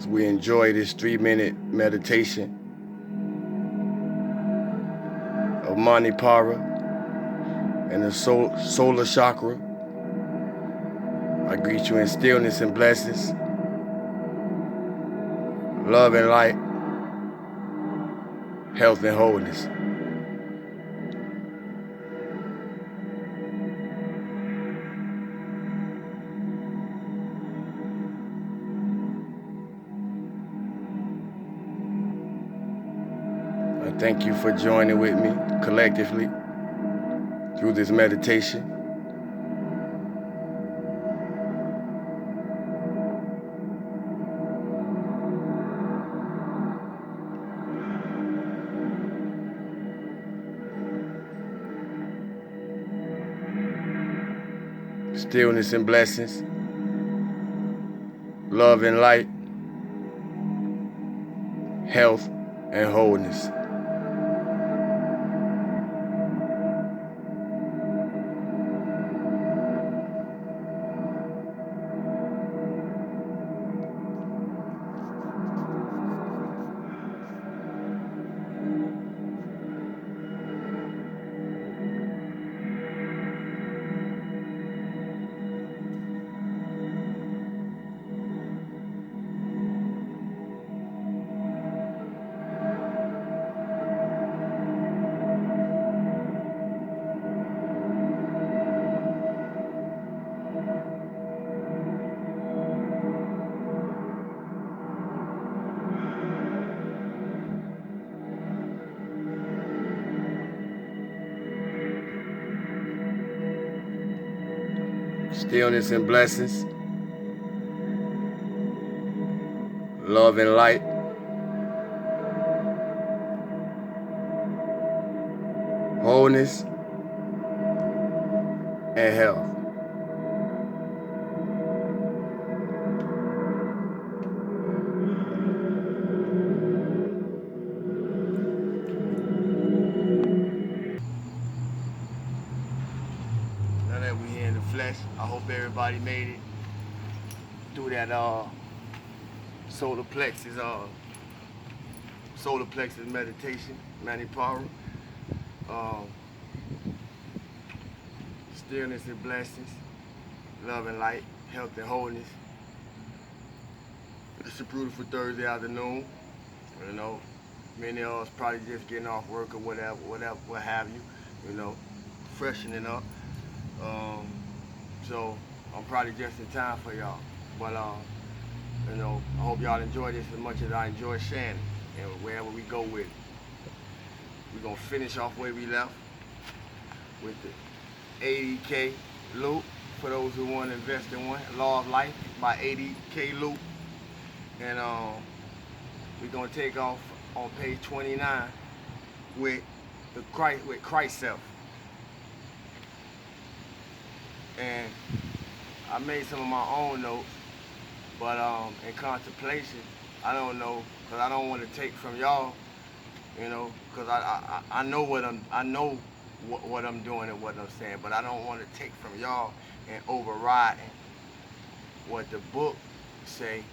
as we enjoy this 3-minute meditation of Manipara and the solar chakra. I greet you in stillness and blessings, love and light, health and wholeness. I thank you for joining with me collectively through this meditation. Stillness and blessings, love and light, health and wholeness. Stillness and blessings, love and light, wholeness and health. Now that we here in the flesh, I hope everybody made it through that solar plexus meditation, Manipara. Stillness and blessings, love and light, health and wholeness. It's a beautiful Thursday afternoon. You know, many of us probably just getting off work or whatever, what have you. You know, freshening up. So I'm probably just in time for y'all. But you know, I hope y'all enjoy this as much as I enjoy sharing it. And wherever we go with it, we're gonna finish off where we left with the 80K loop for those who want to invest in one. Law of Life by 80K loop. And we're gonna take off on page 29 with Christ self. And I made some of my own notes, but in contemplation, I don't know, cause I don't want to take from y'all, you know, cause I know what I'm doing and what I'm saying, but I don't want to take from y'all and override what the book say,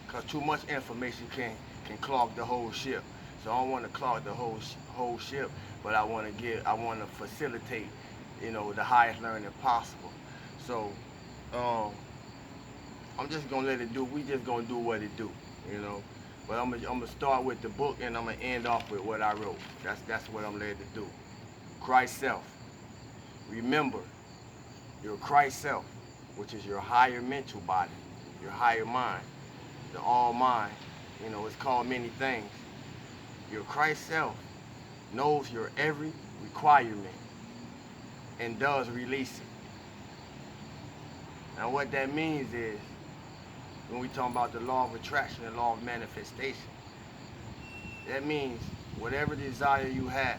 cause too much information can clog the whole ship. So I don't want to clog the whole ship, but I want to facilitate, you know, the highest learning possible. So I'm just gonna let it do. We just gonna do what it do, you know. But I'm gonna start with the book and I'm gonna end off with what I wrote. That's what I'm led to do. Christ self. Remember, your Christ self, which is your higher mental body, your higher mind, the all mind. You know, it's called many things. Your Christ self knows your every requirement and does release it. Now what that means is, when we talk about the law of attraction and law of manifestation, that means whatever desire you have,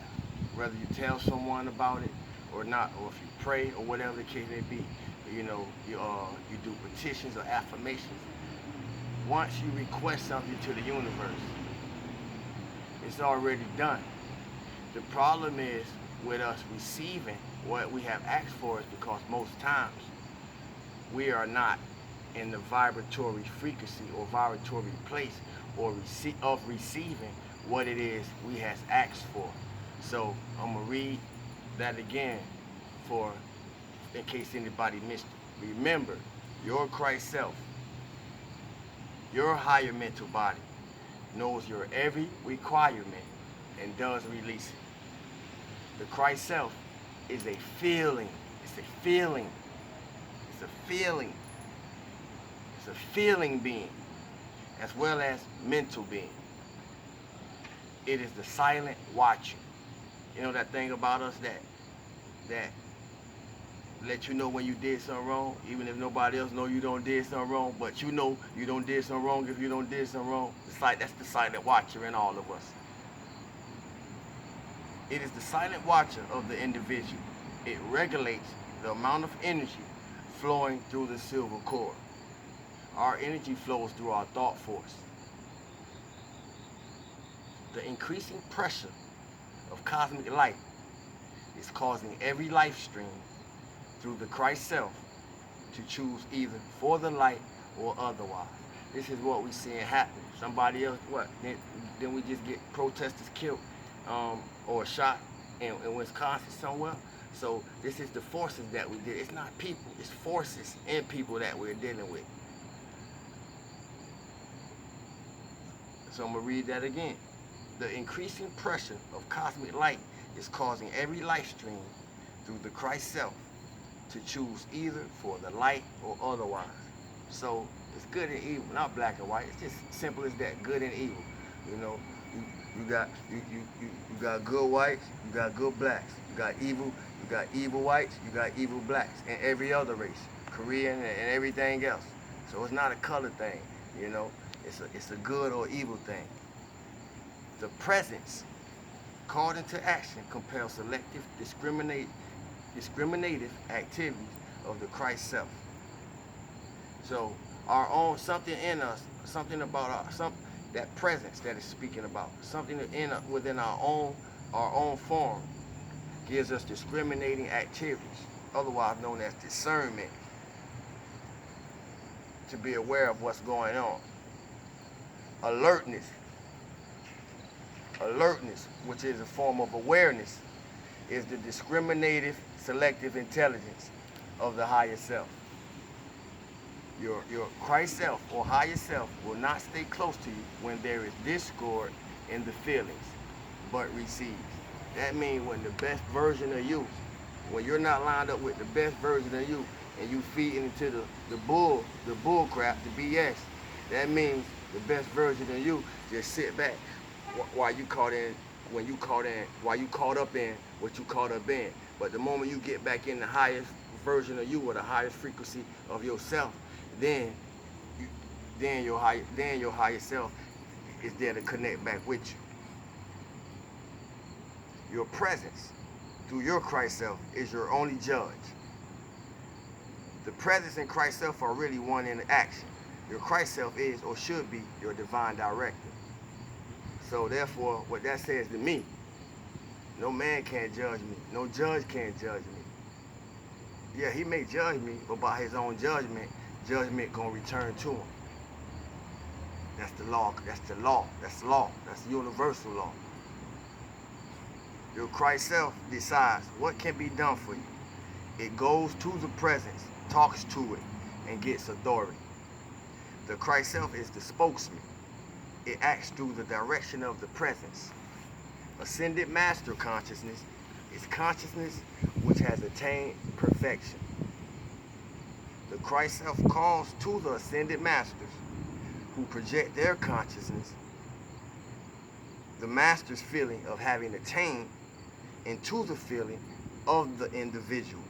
whether you tell someone about it or not, or if you pray or whatever the case may be, you know, you do petitions or affirmations. Once you request something to the universe, it's already done. The problem is with us receiving what we have asked for is because most times we are not in the vibratory frequency or vibratory place or of receiving what it is we has asked for. So I'm gonna read that again for in case anybody missed it. Remember, your Christ self, your higher mental body, knows your every requirement and does release it. The Christ self is a feeling. It's a feeling. It's a feeling. It's a feeling being as well as mental being. It is the silent watcher. You know that thing about us that let you know when you did something wrong, even if nobody else know you don't did something wrong, but you know you don't did something wrong if you don't did something wrong. It's like that's the silent watcher in all of us. It is the silent watcher of the individual. It regulates the amount of energy flowing through the silver cord. Our energy flows through our thought force. The increasing pressure of cosmic light is causing every life stream through the Christ self to choose either for the light or otherwise. This is what we seeing happen. Somebody else, what? Then we just get protesters killed or shot in Wisconsin somewhere. So this is the forces that we did. It's not people, it's forces and people that we're dealing with. So I'm gonna read that again. The increasing pressure of cosmic light is causing every life stream through the Christ self to choose either for the light or otherwise. So it's good and evil, not black and white. It's just simple as that, good and evil. You know, you got good whites, you got good blacks, you got evil whites, you got evil blacks, and every other race, Korean and everything else. So it's not a color thing, you know. It's a good or evil thing. The presence called into action compels selective, discriminative activities of the Christ self. So our own, something in us, something about that presence that is speaking about, something within our own form gives us discriminating activities, otherwise known as discernment, to be aware of what's going on. Alertness, which is a form of awareness, is the discriminative, selective intelligence of the higher self. Your Christ self or higher self will not stay close to you when there is discord in the feelings, but receives. That means when the best version of you, when you're not lined up with the best version of you, and you feeding into the bull crap, the BS, that means the best version of you just sit back while you caught up in what you caught up in. But the moment you get back in the highest version of you or the highest frequency of yourself, then your higher self is there to connect back with you. Your presence through your Christ self is your only judge. The presence and Christ self are really one in action. Your Christ self is or should be your divine director. So therefore, what that says to me, no man can't judge me. No judge can't judge me. Yeah, he may judge me, but by his own judgment gonna return to him. That's the law. That's the law. That's law. That's universal law. Your Christ self decides what can be done for you. It goes to the presence, talks to it, and gets authority. The Christ self is the spokesman. It acts through the direction of the presence. Ascended master consciousness is consciousness which has attained perfection. The Christ self calls to the ascended masters who project their consciousness, the master's feeling of having attained, into the feeling of the individual.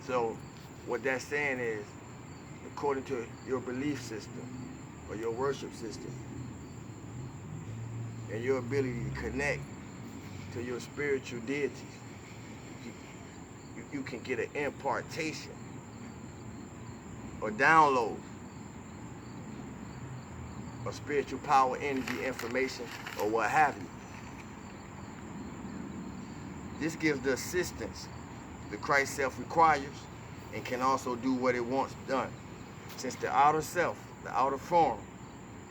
So what that's saying is, according to your belief system or your worship system and your ability to connect to your spiritual deities, you can get an impartation or download of spiritual power, energy, information, or what have you. This gives the assistance the Christ self requires and can also do what it wants done. Since the outer self, the outer form,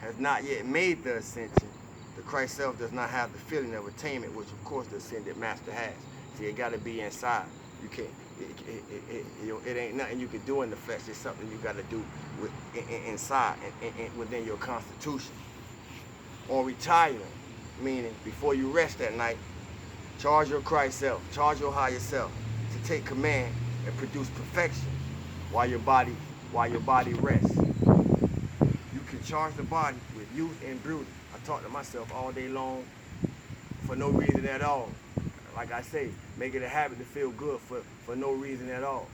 has not yet made the ascension, the Christ self does not have the feeling of attainment, which of course the ascended master has. See, it got to be inside. You can't. It ain't nothing you can do in the flesh. It's something you got to do inside, within your constitution. On retiring, meaning before you rest at night, charge your Christ self, charge your higher self to take command and produce perfection while your body rests. You can charge the body with youth and beauty. I talk to myself all day long for no reason at all. Like I say, make it a habit to feel good for no reason at all.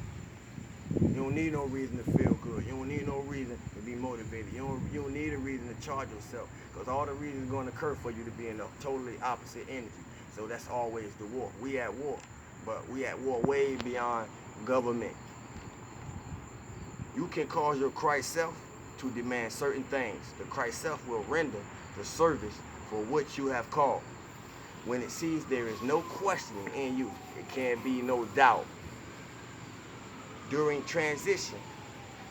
You don't need no reason to feel good. You don't need no reason to be motivated. You don't need a reason to charge yourself, because all the reasons going to occur for you to be in a totally opposite energy. So that's always the war. We at war, but we at war way beyond government. You can cause your Christ self to demand certain things. The Christ self will render the service for which you have called. When it sees there is no questioning in you, it can be no doubt. During transition,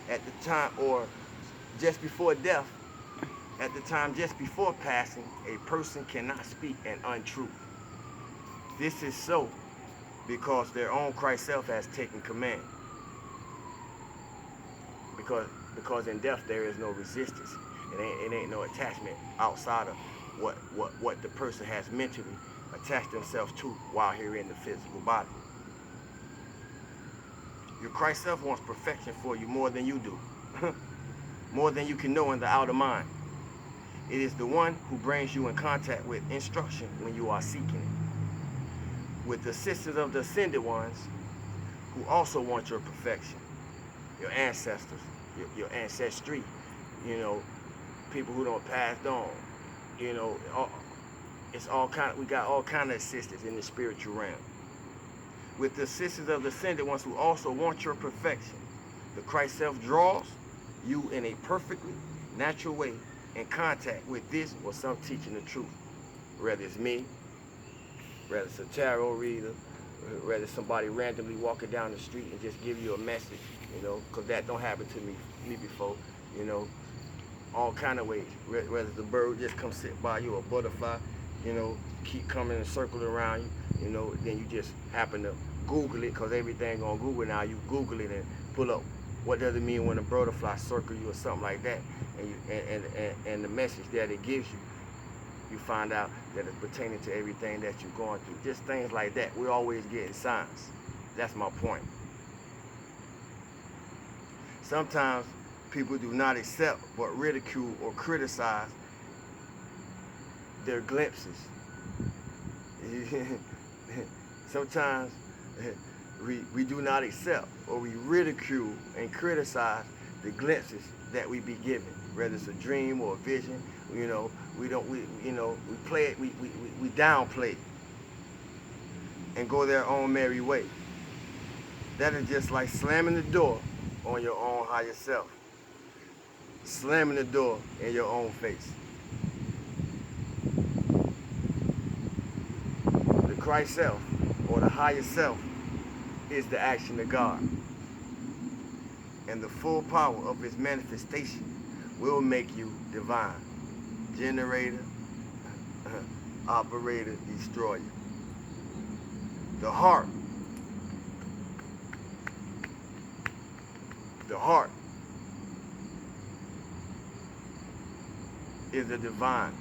at the time, or just before death, at the time just before passing, a person cannot speak an untruth. This is so because their own Christ self has taken command. Because in death there is no resistance. It ain't no attachment outside of what the person has mentally attached themselves to while here in the physical body. Your Christ self wants perfection for you more than you do. More than you can know in the outer mind. It is the one who brings you in contact with instruction when you are seeking it. With the assistance of the ascended ones who also want your perfection. Your ancestors, your ancestry, people who don't pass on, it's all kind of, we got all kind of assistants in the spiritual realm. With the assistance of the ascended ones who also want your perfection, the Christ self draws you in a perfectly natural way in contact with this or some teaching the truth. Whether it's me, whether it's a tarot reader, whether it's somebody randomly walking down the street and just give you a message, because that don't happen to me before, all kind of ways. Whether the bird just come sit by you, or butterfly, keep coming and circling around you, then you just happen to Google it, because everything on Google now. You Google it and pull up what does it mean when a butterfly circle you or something like that, and the message that it gives you, you find out that it's pertaining to everything that you're going through. Just things like that. We're always getting signs. That's my point. Sometimes people do not accept but ridicule or criticize their glimpses. Sometimes we do not accept or we ridicule and criticize the glimpses that we be given, whether it's a dream or a vision. We play it, we downplay it and go their own merry way. That is just like slamming the door on your own higher self. Slamming the door in your own face. The Christ self, or the higher self, is the action of God. And the full power of its manifestation will make you divine. Generator, operator, destroyer. The heart is the divine.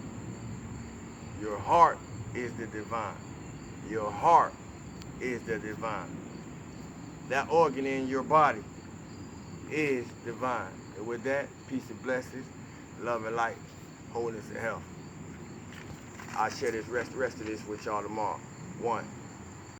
Your heart is the divine. Your heart is the divine. That organ in your body is divine. And with that, peace and blessings, love and light, wholeness and health. I'll share this rest of this with y'all tomorrow. 1.